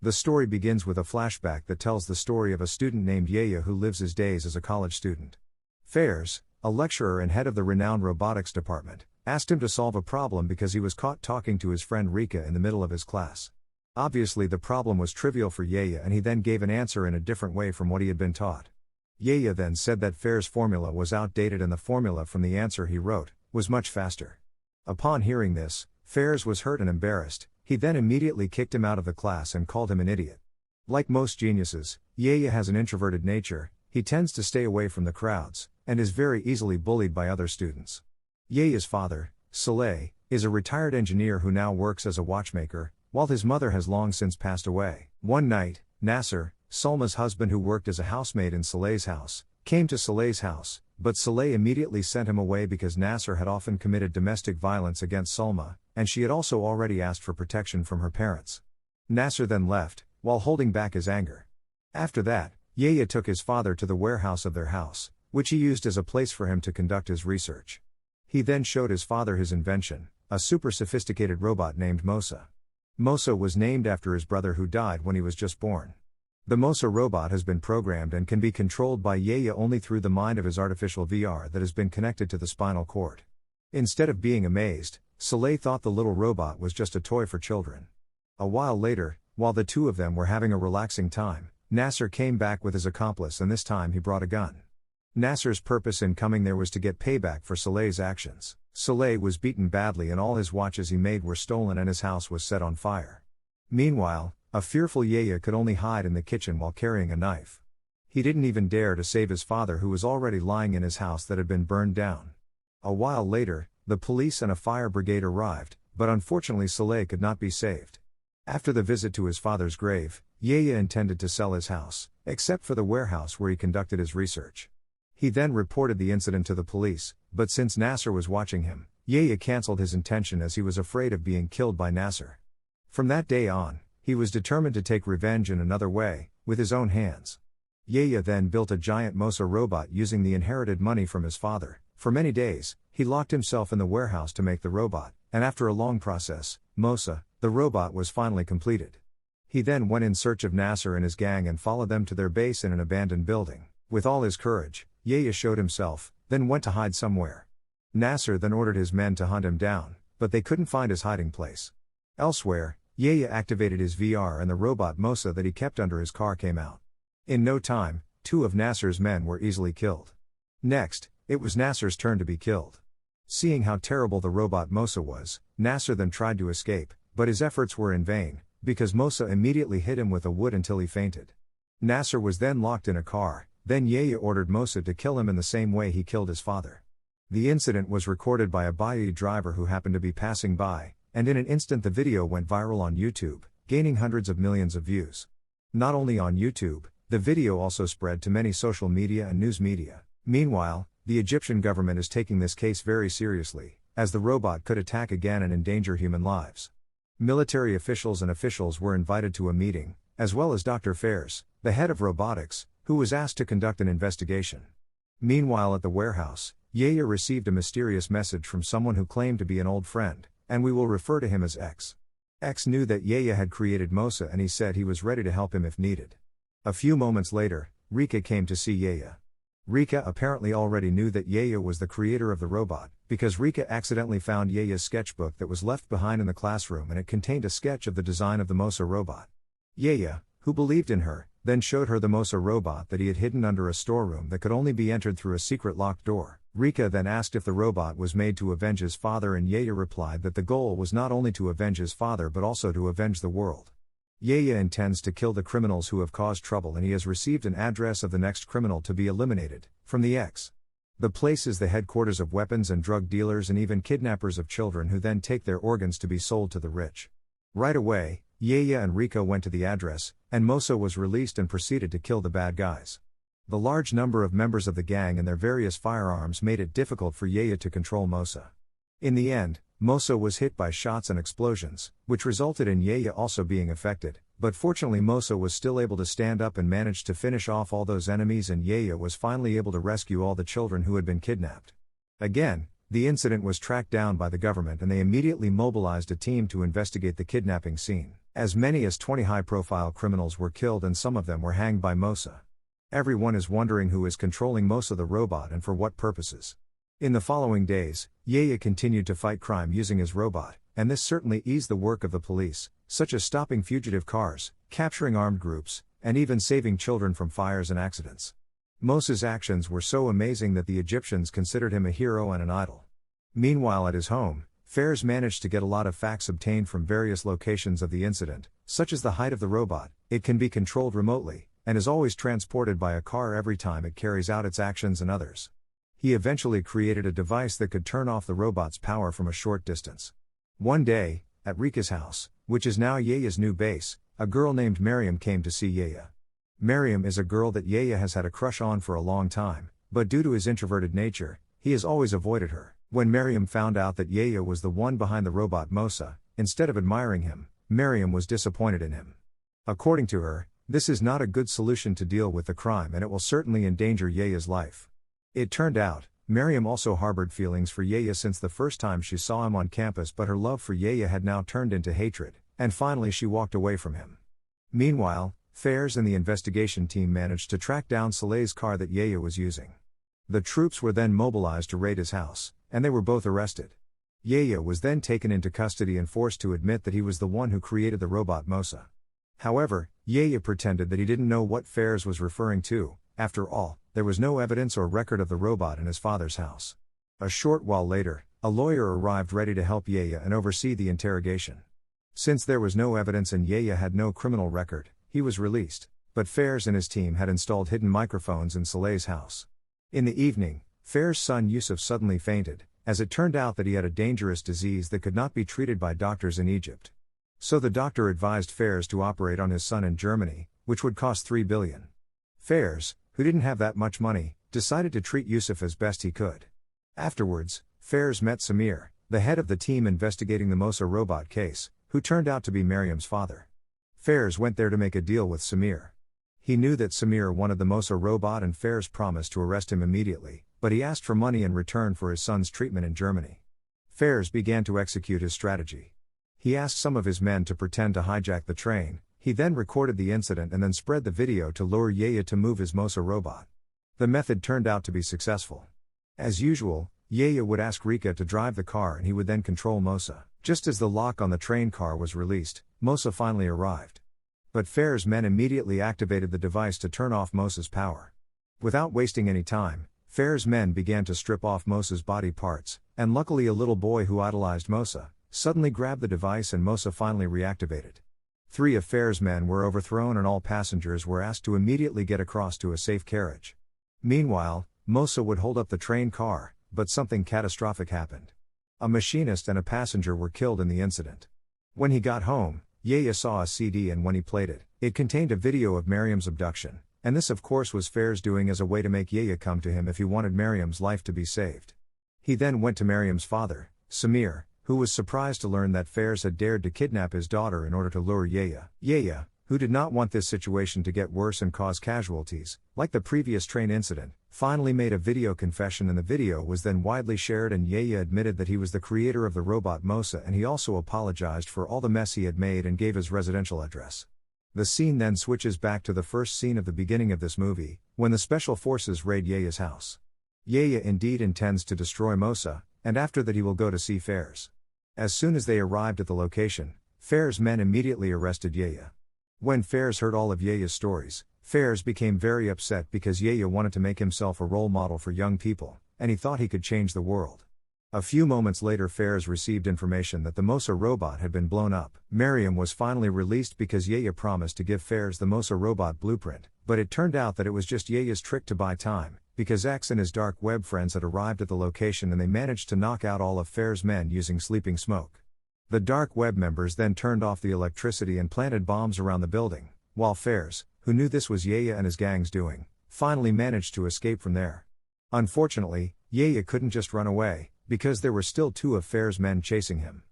The story begins with a flashback that tells the story of a student named Yaya who lives his days as a college student. Fairs, a lecturer and head of the renowned robotics department, asked him to solve a problem because he was caught talking to his friend Rika in the middle of his class. Obviously the problem was trivial for Yaya, and he then gave an answer in a different way from what he had been taught. Yaya then said that Fair's formula was outdated and the formula from the answer he wrote was much faster. Upon hearing this, Fairs was hurt and embarrassed. He then immediately kicked him out of the class and called him an idiot. Like most geniuses, Yaya has an introverted nature. He tends to stay away from the crowds, and is very easily bullied by other students. Yaya's father, Saleh, is a retired engineer who now works as a watchmaker, while his mother has long since passed away. One night, Nasser, Salma's husband who worked as a housemaid in Saleh's house, came to Saleh's house, but Saleh immediately sent him away because Nasser had often committed domestic violence against Salma, and she had also already asked for protection from her parents. Nasser then left, while holding back his anger. After that, Yaya took his father to the warehouse of their house, which he used as a place for him to conduct his research. He then showed his father his invention, a super sophisticated robot named Mosa. Mosa was named after his brother who died when he was just born. The Mosa robot has been programmed and can be controlled by Yaya only through the mind of his artificial VR that has been connected to the spinal cord. Instead of being amazed, Saleh thought the little robot was just a toy for children. A while later, while the two of them were having a relaxing time, Nasser came back with his accomplice, and this time he brought a gun. Nasser's purpose in coming there was to get payback for Saleh's actions. Saleh was beaten badly and all his watches he made were stolen and his house was set on fire. Meanwhile, a fearful Yaya could only hide in the kitchen while carrying a knife. He didn't even dare to save his father who was already lying in his house that had been burned down. A while later, the police and a fire brigade arrived, but unfortunately Saleh could not be saved. After the visit to his father's grave, Yaya intended to sell his house, except for the warehouse where he conducted his research. He then reported the incident to the police, but since Nasser was watching him, Yaya cancelled his intention as he was afraid of being killed by Nasser. From that day on, he was determined to take revenge in another way, with his own hands. Yaya then built a giant Mosa robot using the inherited money from his father. For many days, he locked himself in the warehouse to make the robot, and after a long process, Mosa, the robot, was finally completed. He then went in search of Nasser and his gang and followed them to their base in an abandoned building. With all his courage, Yaya showed himself, then went to hide somewhere. Nasser then ordered his men to hunt him down, but they couldn't find his hiding place. Elsewhere, Yaya activated his VR and the robot Mosa that he kept under his car came out. In no time, 2 of Nasser's men were easily killed. Next, it was Nasser's turn to be killed. Seeing how terrible the robot Mosa was, Nasser then tried to escape, but his efforts were in vain, because Mosa immediately hit him with a wood until he fainted. Nasser was then locked in a car. Then Yaya ordered Mosa to kill him in the same way he killed his father. The incident was recorded by a Bayi driver who happened to be passing by, and in an instant the video went viral on YouTube, gaining hundreds of millions of views. Not only on YouTube, the video also spread to many social media and news media. Meanwhile, the Egyptian government is taking this case very seriously, as the robot could attack again and endanger human lives. Military officials and officials were invited to a meeting, as well as Dr. Fairs, the head of robotics, who was asked to conduct an investigation. Meanwhile at the warehouse, Yaya received a mysterious message from someone who claimed to be an old friend, and we will refer to him as X. X knew that Yaya had created Mosa and he said he was ready to help him if needed. A few moments later, Rika came to see Yaya. Rika apparently already knew that Yaya was the creator of the robot, because Rika accidentally found Yaya's sketchbook that was left behind in the classroom and it contained a sketch of the design of the Mosa robot. Yaya, who believed in her, then showed her the Mosa robot that he had hidden under a storeroom that could only be entered through a secret locked door. Rika then asked if the robot was made to avenge his father, and Yaya replied that the goal was not only to avenge his father but also to avenge the world. Yaya intends to kill the criminals who have caused trouble, and he has received an address of the next criminal to be eliminated, from the X. The place is the headquarters of weapons and drug dealers and even kidnappers of children who then take their organs to be sold to the rich. Right away, Yaya and Rika went to the address, and Mosa was released and proceeded to kill the bad guys. The large number of members of the gang and their various firearms made it difficult for Yaya to control Mosa. In the end, Mosa was hit by shots and explosions, which resulted in Yaya also being affected, but fortunately Mosa was still able to stand up and managed to finish off all those enemies, and Yaya was finally able to rescue all the children who had been kidnapped. Again, the incident was tracked down by the government and they immediately mobilized a team to investigate the kidnapping scene. As many as 20 high-profile criminals were killed and some of them were hanged by Mosa. Everyone is wondering who is controlling Mosa the robot and for what purposes. In the following days, Yaya continued to fight crime using his robot, and this certainly eased the work of the police, such as stopping fugitive cars, capturing armed groups, and even saving children from fires and accidents. Mosa's actions were so amazing that the Egyptians considered him a hero and an idol. Meanwhile, at his home, Fairs managed to get a lot of facts obtained from various locations of the incident, such as the height of the robot. It can be controlled remotely, and is always transported by a car every time it carries out its actions and others. He eventually created a device that could turn off the robot's power from a short distance. One day, at Rika's house, which is now Yaya's new base, a girl named Miriam came to see Yaya. Miriam is a girl that Yaya has had a crush on for a long time, but due to his introverted nature, he has always avoided her. When Miriam found out that Yaya was the one behind the robot Mosa, instead of admiring him, Miriam was disappointed in him. According to her, this is not a good solution to deal with the crime and it will certainly endanger Yaya's life. It turned out, Miriam also harbored feelings for Yaya since the first time she saw him on campus, but her love for Yaya had now turned into hatred, and finally she walked away from him. Meanwhile, Fairs and the investigation team managed to track down Soleil's car that Yaya was using. The troops were then mobilized to raid his house, and they were both arrested. Yaya was then taken into custody and forced to admit that he was the one who created the robot Mosa. However, Yaya pretended that he didn't know what Fairs was referring to. After all, there was no evidence or record of the robot in his father's house. A short while later, a lawyer arrived ready to help Yaya and oversee the interrogation. Since there was no evidence and Yaya had no criminal record, he was released, but Fairs and his team had installed hidden microphones in Soleil's house. In the evening, Fairs' son Yusuf suddenly fainted, as it turned out that he had a dangerous disease that could not be treated by doctors in Egypt. So the doctor advised Fairs to operate on his son in Germany, which would cost $3 billion. Fairs, who didn't have that much money, decided to treat Yusuf as best he could. Afterwards, Fairs met Samir, the head of the team investigating the Mosa robot case, who turned out to be Miriam's father. Fairs went there to make a deal with Samir. He knew that Samir wanted the Mosa robot and Fairs promised to arrest him immediately, but he asked for money in return for his son's treatment in Germany. Fairs began to execute his strategy. He asked some of his men to pretend to hijack the train. He then recorded the incident and then spread the video to lure Yaya to move his Mosa robot. The method turned out to be successful. As usual, Yaya would ask Rika to drive the car and he would then control Mosa. Just as the lock on the train car was released, Mosa finally arrived. But Fairs' men immediately activated the device to turn off Mosa's power. Without wasting any time, Fairs' men began to strip off Mosa's body parts, and luckily a little boy who idolized Mosa suddenly grabbed the device and Mosa finally reactivated. 3 of Fairs' men were overthrown and all passengers were asked to immediately get across to a safe carriage. Meanwhile, Mosa would hold up the train car, but something catastrophic happened. A machinist and a passenger were killed in the incident. When he got home, Yaya saw a CD and when he played it, it contained a video of Miriam's abduction, and this of course was Fairs doing as a way to make Yaya come to him if he wanted Miriam's life to be saved. He then went to Miriam's father, Samir, who was surprised to learn that Fairs had dared to kidnap his daughter in order to lure Yaya. Yaya, who did not want this situation to get worse and cause casualties, like the previous train incident, finally made a video confession and the video was then widely shared and Yaya admitted that he was the creator of the robot Mosa and he also apologized for all the mess he had made and gave his residential address. The scene then switches back to the first scene of the beginning of this movie, when the special forces raid Yaya's house. Yaya indeed intends to destroy Mosa, and after that he will go to see Fairs. As soon as they arrived at the location, Fairs' men immediately arrested Yaya. When Fairs heard all of Yaya's stories, Fairs became very upset because Yaya wanted to make himself a role model for young people, and he thought he could change the world. A few moments later Fairs received information that the Mosa robot had been blown up. Miriam was finally released because Yaya promised to give Fairs the Mosa robot blueprint, but it turned out that it was just Yaya's trick to buy time, because X and his dark web friends had arrived at the location and they managed to knock out all of Fairs' men using sleeping smoke. The dark web members then turned off the electricity and planted bombs around the building, while Fairs, who knew this was Yaya and his gang's doing, finally managed to escape from there. Unfortunately, Yaya couldn't just run away, because there were still 2 of Fairs' men chasing him.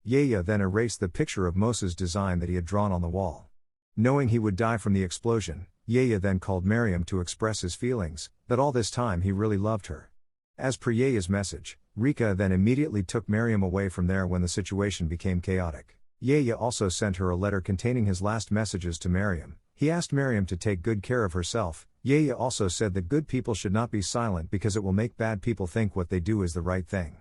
Yaya then erased the picture of Mosa's design that he had drawn on the wall. Knowing he would die from the explosion, Yaya then called Miriam to express his feelings, that all this time he really loved her. As per Yaya's message, Rika then immediately took Miriam away from there when the situation became chaotic. Yaya also sent her a letter containing his last messages to Miriam. He asked Miriam to take good care of herself. Yaya also said that good people should not be silent because it will make bad people think what they do is the right thing.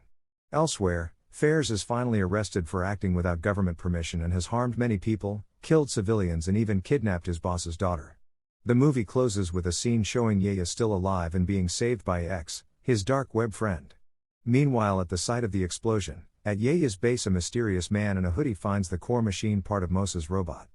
Elsewhere, Fairs is finally arrested for acting without government permission and has harmed many people, killed civilians and even kidnapped his boss's daughter. The movie closes with a scene showing Yaya still alive and being saved by X, his dark web friend. Meanwhile, at the site of the explosion, at Yaya's base, a mysterious man in a hoodie finds the core machine part of Mosa's robot.